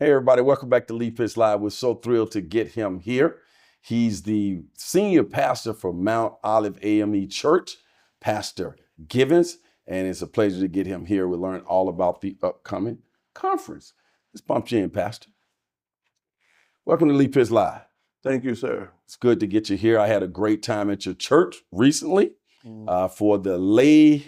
Hey everybody, welcome back to Lead Pitch Live. We're so thrilled to get him here. He's the senior pastor for Mount Olive A.M.E. Church, Pastor Givens, and it's a pleasure to get him here. We'll learn all about the upcoming conference. Let's bump you in, Pastor. Welcome to Lead Pitch Live. Thank you, sir. It's good to get you here. I had a great time at your church recently for the lay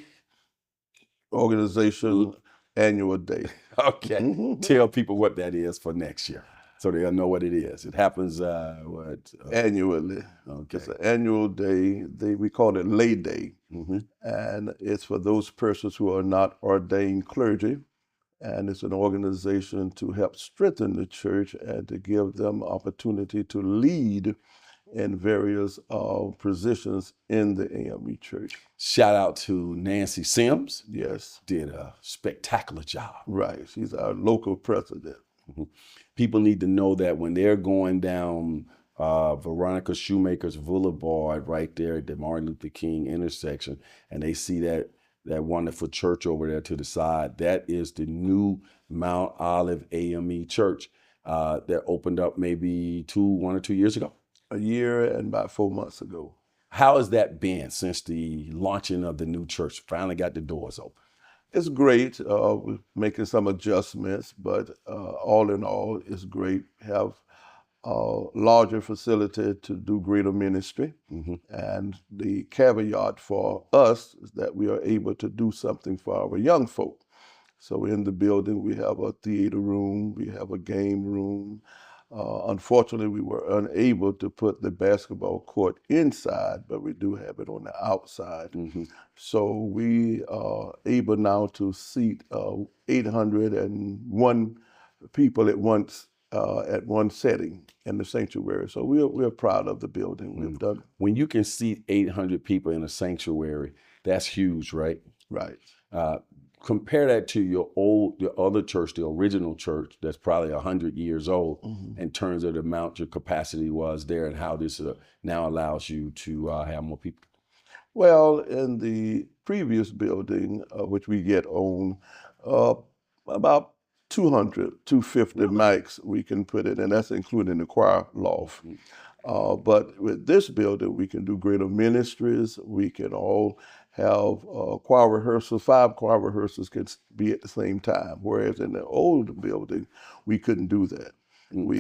Organization annual day. Okay. Tell people what that is for next year so they'll know what it is. It happens Annually. Okay. It's an annual day. We call it Lay Day. Mm-hmm. And it's for those persons who are not ordained clergy. And it's an organization to help strengthen the church and to give them opportunity to lead in various positions in the A.M.E. church. Shout out to Nancy Sims. Yes. Did a spectacular job. Right. She's our local president. Mm-hmm. People need to know that when they're going down Veronica Shoemaker's Boulevard right there at the Martin Luther King intersection, and they see that wonderful church over there to the side, that is the new Mount Olive A.M.E. church that opened up maybe 1 or 2 years ago. A year and about 4 months ago. How has that been since the launching of the new church? Finally got the doors open. It's great. We're making some adjustments, but all in all, it's great. Have a larger facility to do greater ministry. Mm-hmm. And the caveat for us is that we are able to do something for our young folk. So in the building, we have a theater room, we have a game room. Unfortunately, we were unable to put the basketball court inside, but we do have it on the outside. Mm-hmm. So we are able now to seat 801 people at once at one setting in the sanctuary. So we're proud of the building. We've done. When you can seat 800 people in a sanctuary, that's huge, right? Right. Compare that to your other church, the original church that's probably 100 years old, in terms of the amount your capacity was there and how this now allows you to have more people. Well, in the previous building, which we get on, about 250 mics we can put in, and that's including the choir loft. But with this building, we can do greater ministries. We can all have choir rehearsals. 5 choir rehearsals can be at the same time, whereas in the old building, we couldn't do that.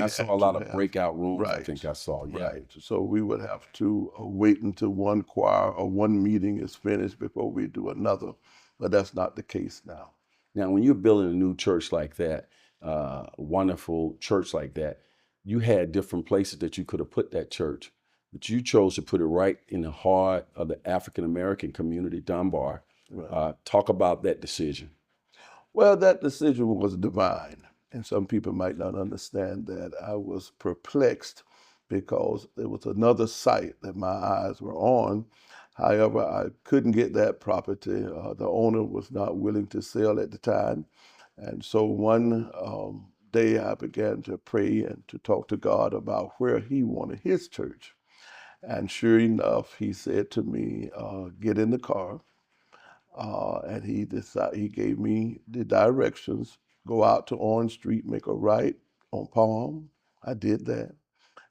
I saw a lot of breakout rooms. Right. I think I saw. Yeah. Right. So we would have to wait until one choir or one meeting is finished before we do another. But that's not the case now. Now, when you're building a new church like that, a wonderful church like that, you had different places that you could have put that church, but you chose to put it right in the heart of the African-American community, Dunbar. Right. Talk about that decision. Well, that decision was divine. And some people might not understand that. I was perplexed because there was another site that my eyes were on. However, I couldn't get that property. The owner was not willing to sell at the time. And so one day I began to pray and to talk to God about where he wanted his church. And sure enough, he said to me, get in the car. And he gave me the directions. Go out to Orange Street, make a right on Palm. I did that.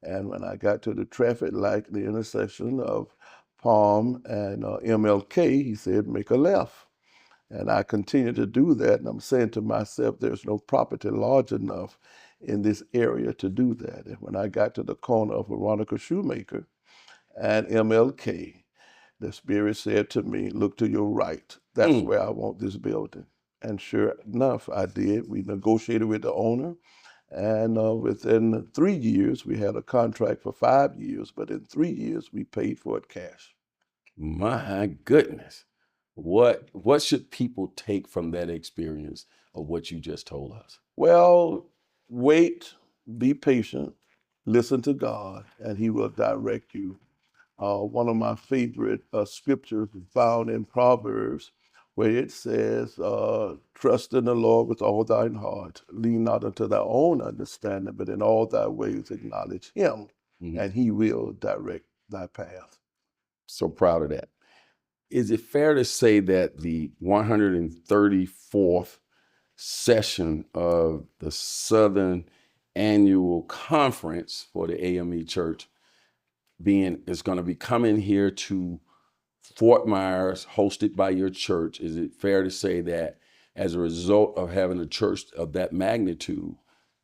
And when I got to the traffic light, the intersection of Palm and MLK, he said, make a left. And I continued to do that. And I'm saying to myself, there's no property large enough in this area to do that. And when I got to the corner of Veronica Shoemaker and MLK, the Spirit said to me, look to your right. That's where I want this building. And sure enough, I did. We negotiated with the owner. And within 3 years, we had a contract for 5 years. But in 3 years, we paid for it cash. My goodness. What should people take from that experience of what you just told us? Well, wait, be patient, listen to God, and he will direct you. One of my favorite scriptures is found in Proverbs, where it says, trust in the Lord with all thine heart, lean not unto thy own understanding, but in all thy ways acknowledge him, and he will direct thy path. So proud of that. Is it fair to say that the 134th session of the Southern Annual Conference for the A.M.E. Church is going to be coming here to Fort Myers, hosted by your church. Is it fair to say that as a result of having a church of that magnitude,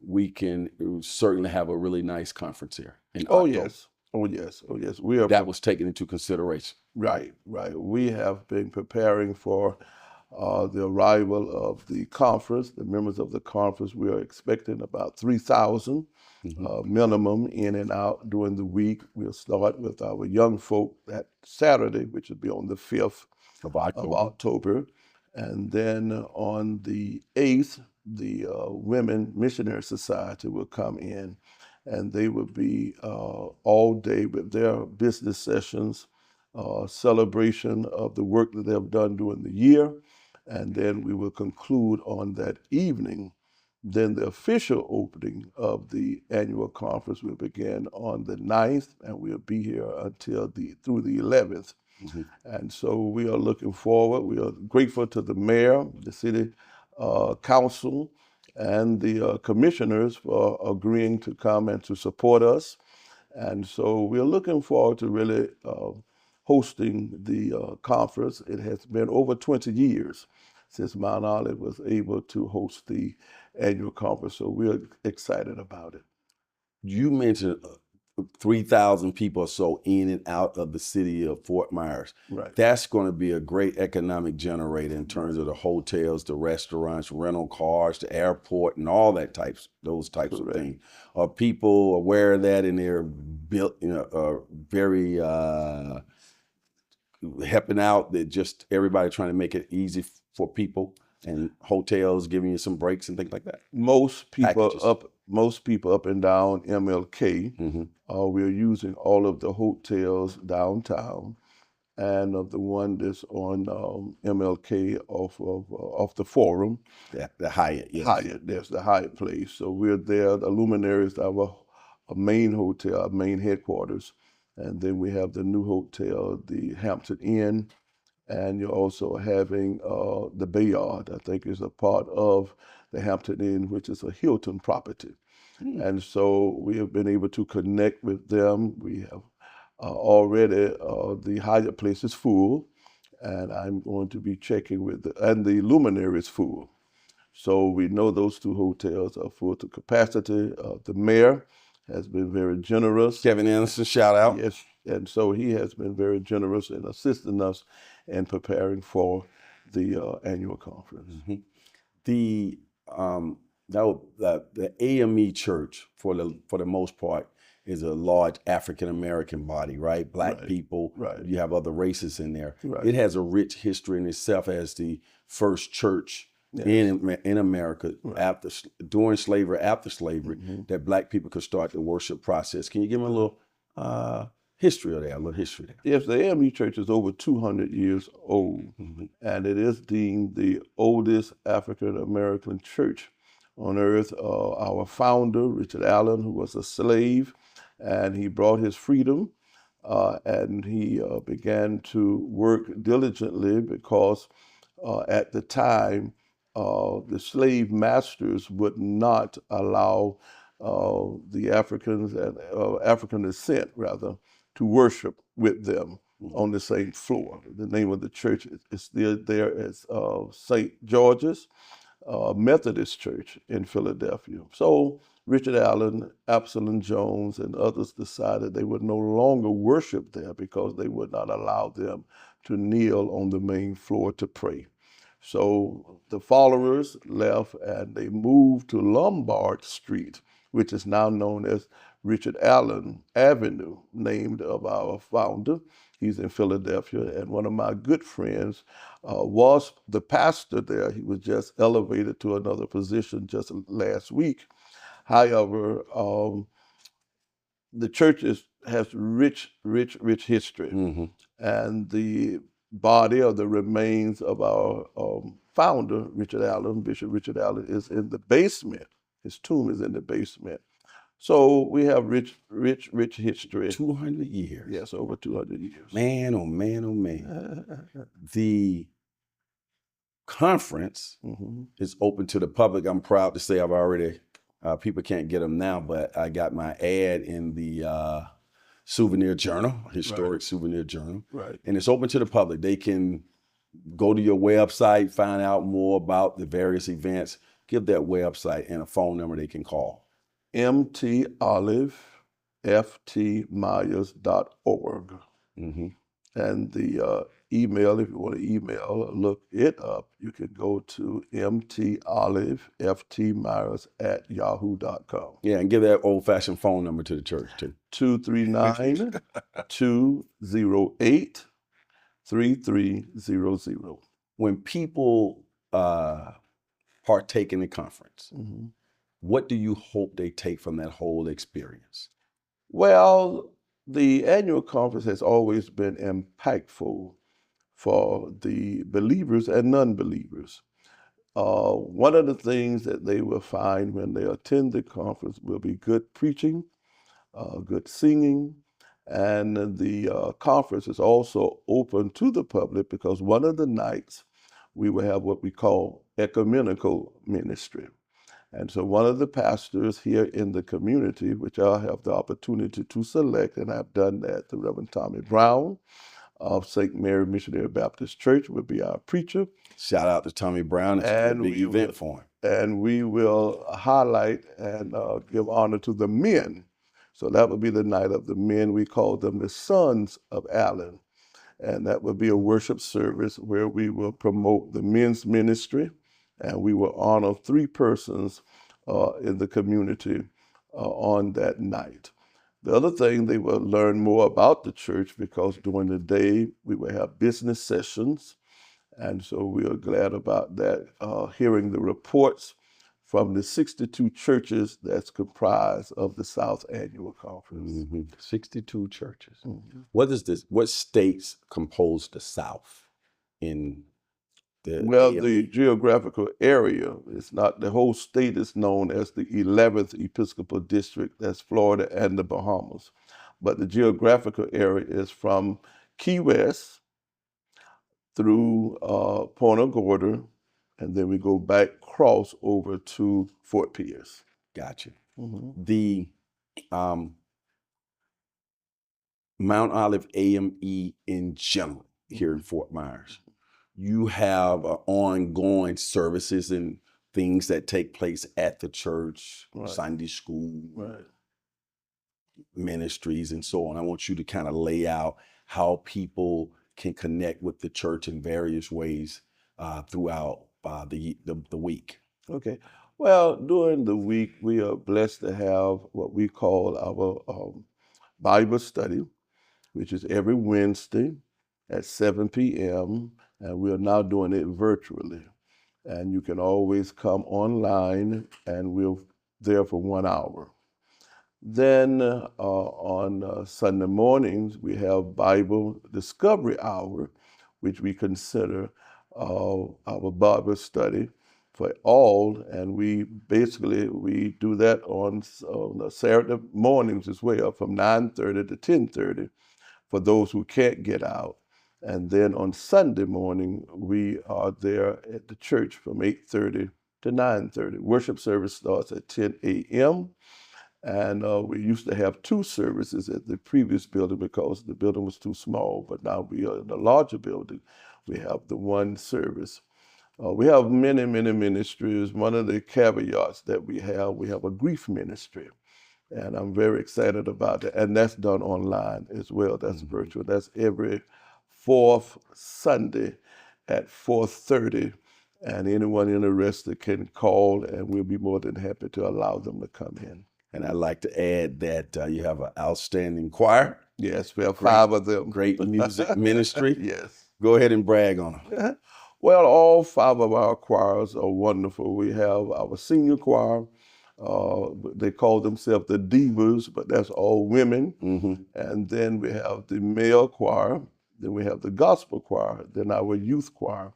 we can certainly have a really nice conference here in Oh October? yes, oh yes, oh yes. We are That was taken into consideration. right, right. We have been preparing for the arrival of the conference, the members of the conference. We are expecting about 3,000 minimum in and out during the week. We'll start with our young folk that Saturday, which will be on the 5th Of of October. October. And then on the 8th, the Women Missionary Society will come in, and they will be all day with their business sessions, celebration of the work that they have done during the year. And then we will conclude on that evening. Then the official opening of the annual conference will begin on the 9th, and we'll be here until through the 11th. And so we are looking forward. We are grateful to the mayor, the city council, and the commissioners for agreeing to come and to support us. And so we're looking forward to really hosting the conference. It has been over 20 years since Mount Olive was able to host the annual conference. So we're excited about it. You mentioned 3,000 people or so in and out of the city of Fort Myers. Right. That's going to be a great economic generator in terms of the hotels, the restaurants, rental cars, the airport, and all those types Correct. of things. Are people aware of that, and they're built, very helping out? That just everybody trying to make it easy for people, and hotels giving you some breaks and things like that. Most people Packages. up and down MLK, we're using all of the hotels downtown, and of the one that's on MLK off the Forum. Yeah, the Hyatt. Yes. Hyatt, there's the Hyatt place. So we're there. The Luminaries, our main hotel, our main headquarters, and then we have the new hotel, the Hampton Inn. And you're also having the Bayard, I think is a part of the Hampton Inn, which is a Hilton property. And so we have been able to connect with them. We have already, the Hyatt place is full, and I'm going to be checking with and the Luminary is full. So we know those two hotels are full to capacity. The mayor has been very generous. Kevin Anderson, shout out. Yes, and so he has been very generous in assisting us in preparing for the annual conference. The the A.M.E. Church, for the most part, is a large African American body, right? Black people. Right. You have other races in there. Right. It has a rich history in itself as the first church in America during slavery, after slavery, that Black people could start the worship process. Can you give me a little history of that? A little history there. Yes, the A.M.E. Church is over 200 years old, and it is deemed the oldest African American church on earth. Our founder, Richard Allen, who was a slave, and he brought his freedom, and he began to work diligently because at the time, the slave masters would not allow the Africans and African descent, rather, to worship with them on the same floor. The name of the church is still there as St. George's Methodist Church in Philadelphia. So Richard Allen, Absalom Jones, and others decided they would no longer worship there because they would not allow them to kneel on the main floor to pray. So the followers left and they moved to Lombard Street, which is now known as Richard Allen Avenue, named of our founder. He's in Philadelphia, and one of my good friends was the pastor there. He was just elevated to another position just last week. However, the church has rich history, and the body or the remains of our founder, Richard Allen, Bishop Richard Allen, is in the basement. His tomb is in the basement. So we have rich history. 200 years. Yes, over 200 years. Man, oh man, oh man. The conference is open to the public. I'm proud to say I've already, people can't get them now, but I got my ad in the souvenir journal, historic souvenir journal. Right. And it's open to the public. They can go to your website, find out more about the various events, give that website and a phone number they can call. mtoliveftmyers.org. And the email, if you want to email, look it up, you can go to mtoliveftmyers@yahoo.com. Yeah, and give that old-fashioned phone number to the church too. 239-208-3300. When people partake in the conference, what do you hope they take from that whole experience? Well, the annual conference has always been impactful for the believers and non-believers. One of the things that they will find when they attend the conference will be good preaching, good singing, and the conference is also open to the public because one of the nights we will have what we call ecumenical ministry. And so one of the pastors here in the community, which I'll have the opportunity to select, and I've done that, the Reverend Tommy Brown of St. Mary Missionary Baptist Church, will be our preacher. Shout out to Tommy Brown. It's a big event for him. And we will highlight and give honor to the men. So that would be the night of the men. We call them the Sons of Allen. And that would be a worship service where we will promote the men's ministry, and we will honor 3 persons in the community on that night. The other thing, they will learn more about the church because during the day we will have business sessions, and so we are glad about that, hearing the reports from the 62 churches that's comprised of the South Annual Conference. 62 churches. What states compose the South in the Well, the geographical area is not, the whole state is known as the 11th Episcopal District. That's Florida and the Bahamas. But the geographical area is from Key West through Punta Gorda, and then we go back cross over to Fort Pierce. Gotcha. The Mount Olive A.M.E. in general here in Fort Myers, you have ongoing services and things that take place at the church, Sunday school, ministries, and so on. I want you to kind of lay out how people can connect with the church in various ways throughout the week. Okay. Well, during the week, we are blessed to have what we call our Bible study, which is every Wednesday at 7 p.m., and we are now doing it virtually. And you can always come online, and we're there for 1 hour. Then on Sunday mornings, we have Bible Discovery Hour, which we consider our Bible study for all, and we do that on Saturday mornings as well, from 9:30 to 10:30 for those who can't get out. And then on Sunday morning, we are there at the church from 8:30 to 9:30. Worship service starts at 10 a.m. And we used to have 2 services at the previous building because the building was too small, but now we are in a larger building. We have the 1 service. We have many, many ministries. One of the caveats that we have a grief ministry, and I'm very excited about that. And that's done online as well. That's virtual. That's every 4th Sunday at 4:30. And anyone interested can call, and we'll be more than happy to allow them to come in. And I'd like to add that you have an outstanding choir. Yes, we have 5 of them. Great music ministry. Yes. Go ahead and brag on them. Well, all 5 of our choirs are wonderful. We have our senior choir. They call themselves the Divas, but that's all women. And then we have the male choir. Then we have the gospel choir. Then our youth choir.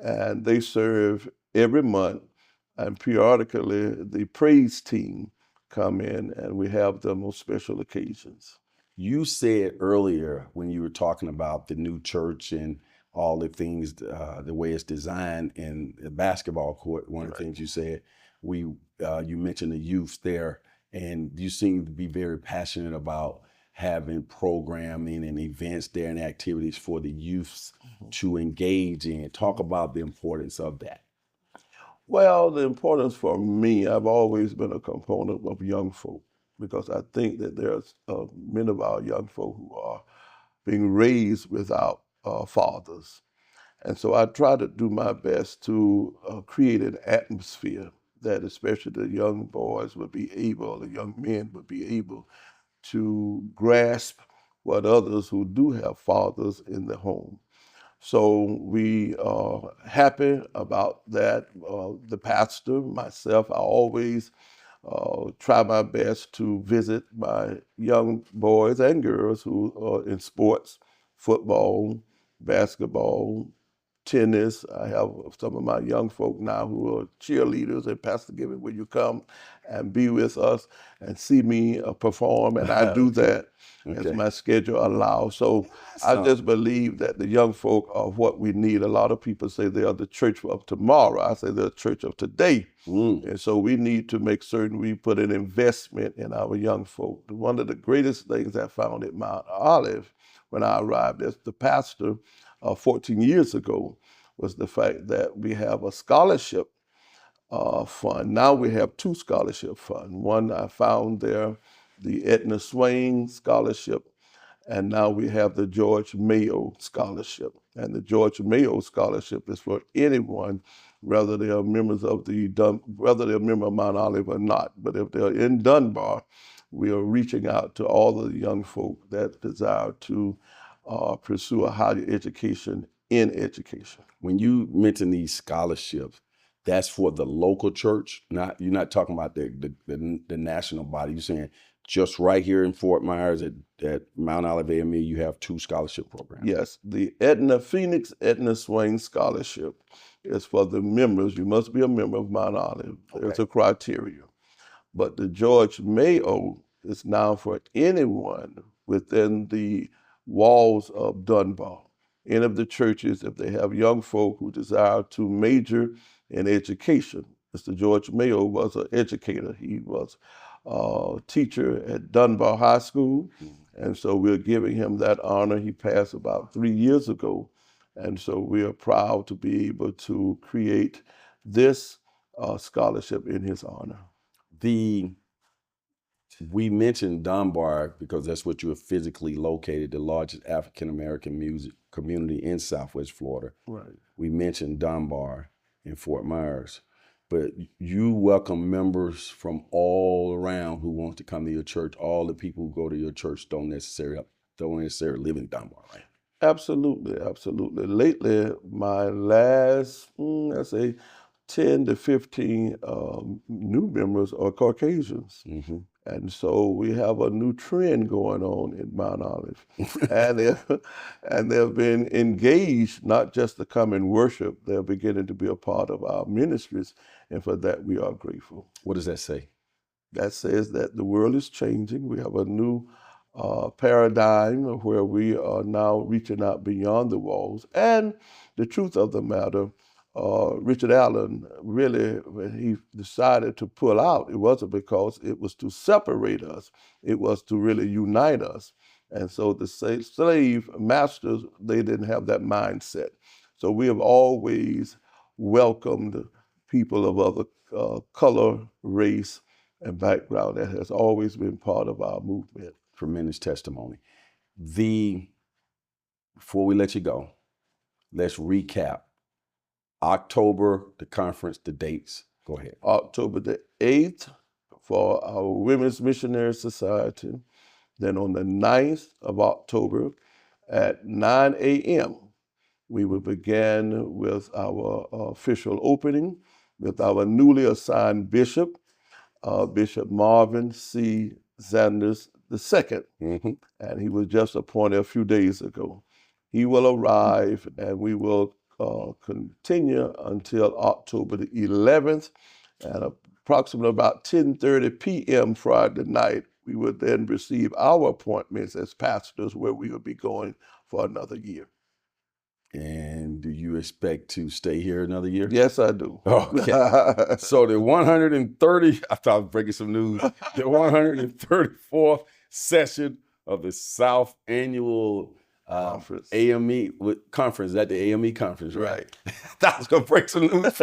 And they serve every month. And periodically, the praise team come in, and we have them on special occasions. You said earlier when you were talking about the new church and all the things, the way it's designed in the basketball court. One of the Right. things you said, you mentioned the youth there, and you seem to be very passionate about having programming and events there and activities for the youths to engage in. Talk about the importance of that. Well, the importance for me, I've always been a component of young folk because I think that there's many of our young folk who are being raised without fathers. And so I try to do my best to create an atmosphere that especially the young boys would be able, the young men would be able to grasp what others who do have fathers in the home. So we are happy about that. The pastor, myself, I always try my best to visit my young boys and girls who are in sports, football, basketball, tennis. I have some of my young folk now who are cheerleaders, and Pastor Gibbon, will you come and be with us and see me perform? And I do that as my schedule allows. So I just believe that the young folk are what we need. A lot of people say they are the church of tomorrow. I say they're the church of today. And so we need to make certain we put an investment in our young folk. One of the greatest things I found at Mount Olive when I arrived as the pastor 14 years ago was the fact that we have a scholarship fund. Now we have two scholarship funds. One I found there, the Edna Swain Scholarship, and now we have the George Mayo Scholarship. And the George Mayo Scholarship is for anyone, whether they are members of whether they're a member of Mount Olive or not. But if they're in Dunbar, we are reaching out to all the young folk that desire to pursue a higher education in education. When you mention these scholarships, that's for the local church. You're not talking about the national body. You're saying just right here in Fort Myers at Mount Olive A.M.E, you have two scholarship programs. Yes, the Phoenix Edna Swain Scholarship is for the members. You must be a member of Mount Olive. There's a criteria. But the George Mayo is now for anyone within the walls of Dunbar. Any of the churches, if they have young folk who desire to major in education. Mr. George Mayo was an educator. He was a teacher at Dunbar High School. And so we're giving him that honor. He passed about 3 years ago. And so we are proud to be able to create this scholarship in his honor. We mentioned Dunbar because that's what you are physically located, the largest African-American music community in Southwest Florida. Right. We mentioned Dunbar in Fort Myers, but you welcome members from all around who want to come to your church. All the people who go to your church don't necessarily live in Dunbar, right? Absolutely, absolutely. Lately, my last, let's say, 10 to 15 new members are Caucasians. And so we have a new trend going on in Mount Olive. and they've been engaged, not just to come and worship, they're beginning to be a part of our ministries. And for that, we are grateful. What does that say? That says that the world is changing. We have a new paradigm where we are now reaching out beyond the walls. And the truth of the matter, Richard Allen really, when he decided to pull out, it wasn't because it was to separate us. It was to really unite us. And so the slave masters, they didn't have that mindset. So we have always welcomed people of other color, race, and background. That has always been part of our movement. Tremendous testimony. Before we let you go, let's recap. October, the conference, the dates. Go ahead. October the 8th for our Women's Missionary Society. Then on the 9th of October at 9 a.m., we will begin with our official opening with our newly assigned bishop, Bishop Marvin C. Sanders II, and he was just appointed a few days ago. He will arrive, and we will continue until October the 11th, at approximately about 10:30 p.m. Friday night. We will then receive our appointments as pastors, where we will be going for another year. And do you expect to stay here another year? Yes, I do. Okay. So the 130, I thought I was breaking some news, the 134th session of the South Annual Conference. A.M.E. Conference. Is that the A.M.E. conference, right? Right. I thought I was going to break some news.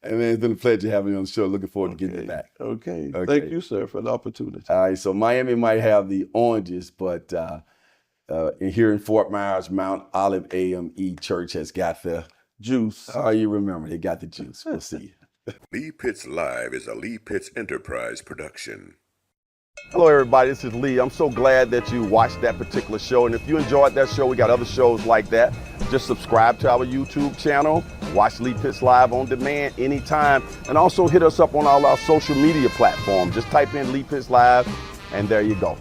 And man, it's been a pleasure having you on the show. Looking forward to getting you back. Okay. Okay. Thank you, sir, for the opportunity. All right. So Miami might have the oranges, but here in Fort Myers, Mount Olive A.M.E. Church has got the Juice. oh, you remember, they got the juice. We'll see you. Lee Pitts Live is a Lee Pitts Enterprise production. Hello, everybody. This is Lee. I'm so glad that you watched that particular show. And if you enjoyed that show, we got other shows like that. Just subscribe to our YouTube channel. Watch Lee Pitts Live on demand anytime. And also hit us up on all our social media platforms. Just type in Lee Pitts Live, and there you go.